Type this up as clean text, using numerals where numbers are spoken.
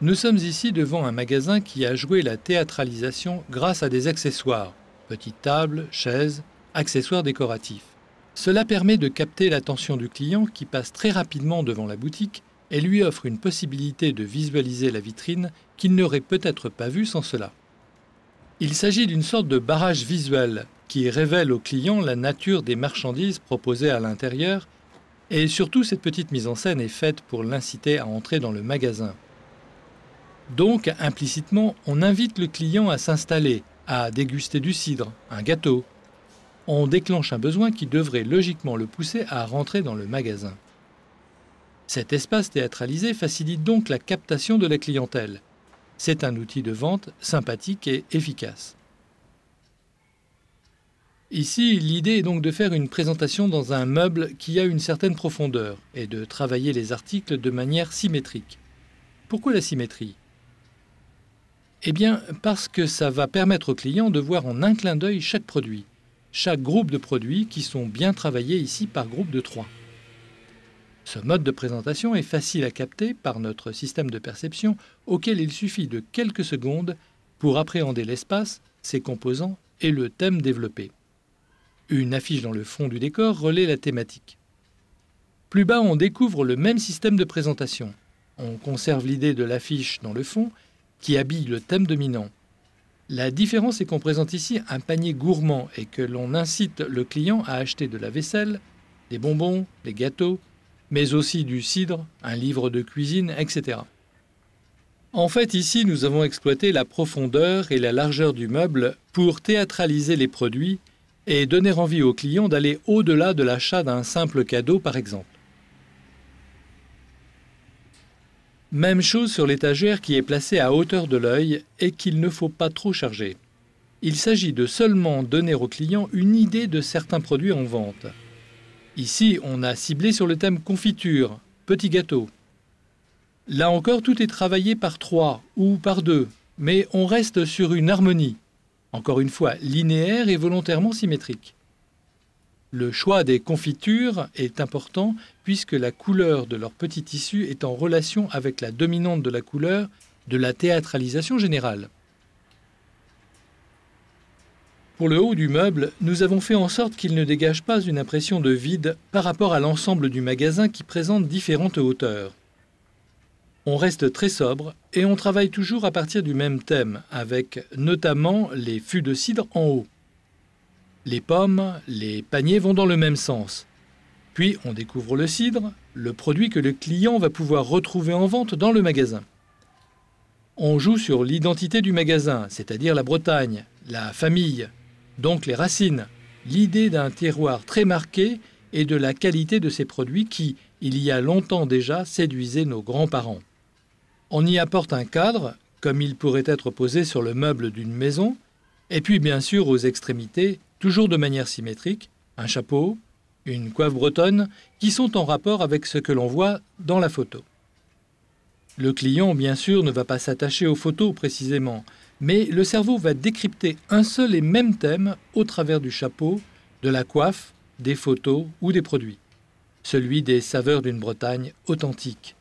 Nous sommes ici devant un magasin qui a joué la théâtralisation grâce à des accessoires, petites tables, chaises, accessoires décoratifs. Cela permet de capter l'attention du client qui passe très rapidement devant la boutique et lui offre une possibilité de visualiser la vitrine qu'il n'aurait peut-être pas vue sans cela. Il s'agit d'une sorte de barrage visuel qui révèle au client la nature des marchandises proposées à l'intérieur et surtout cette petite mise en scène est faite pour l'inciter à entrer dans le magasin. Donc, implicitement, on invite le client à s'installer, à déguster du cidre, un gâteau. On déclenche un besoin qui devrait logiquement le pousser à rentrer dans le magasin. Cet espace théâtralisé facilite donc la captation de la clientèle. C'est un outil de vente sympathique et efficace. Ici, l'idée est donc de faire une présentation dans un meuble qui a une certaine profondeur et de travailler les articles de manière symétrique. Pourquoi la symétrie ? Eh bien, parce que ça va permettre au client de voir en un clin d'œil chaque produit, chaque groupe de produits qui sont bien travaillés ici par groupe de 3. Ce mode de présentation est facile à capter par notre système de perception auquel il suffit de quelques secondes pour appréhender l'espace, ses composants et le thème développé. Une affiche dans le fond du décor relaie la thématique. Plus bas, on découvre le même système de présentation. On conserve l'idée de l'affiche dans le fond qui habille le thème dominant. La différence est qu'on présente ici un panier gourmand et que l'on incite le client à acheter de la vaisselle, des bonbons, des gâteaux, mais aussi du cidre, un livre de cuisine, etc. En fait, ici, nous avons exploité la profondeur et la largeur du meuble pour théâtraliser les produits et donner envie au client d'aller au-delà de l'achat d'un simple cadeau, par exemple. Même chose sur l'étagère qui est placée à hauteur de l'œil et qu'il ne faut pas trop charger. Il s'agit de seulement donner au client une idée de certains produits en vente. Ici, on a ciblé sur le thème confiture, petits gâteaux. Là encore, tout est travaillé par 3 ou par 2, mais on reste sur une harmonie, encore une fois linéaire et volontairement symétrique. Le choix des confitures est important puisque la couleur de leur petit tissu est en relation avec la dominante de la couleur de la théâtralisation générale. Pour le haut du meuble, nous avons fait en sorte qu'il ne dégage pas une impression de vide par rapport à l'ensemble du magasin qui présente différentes hauteurs. On reste très sobre et on travaille toujours à partir du même thème, avec notamment les fûts de cidre en haut. Les pommes, les paniers vont dans le même sens. Puis on découvre le cidre, le produit que le client va pouvoir retrouver en vente dans le magasin. On joue sur l'identité du magasin, c'est-à-dire la Bretagne, la famille, donc les racines, l'idée d'un terroir très marqué et de la qualité de ces produits qui, il y a longtemps déjà, séduisaient nos grands-parents. On y apporte un cadre, comme il pourrait être posé sur le meuble d'une maison, et puis bien sûr aux extrémités, toujours de manière symétrique, un chapeau, une coiffe bretonne, qui sont en rapport avec ce que l'on voit dans la photo. Le client, bien sûr, ne va pas s'attacher aux photos précisément, mais le cerveau va décrypter un seul et même thème au travers du chapeau, de la coiffe, des photos ou des produits. Celui des saveurs d'une Bretagne authentique.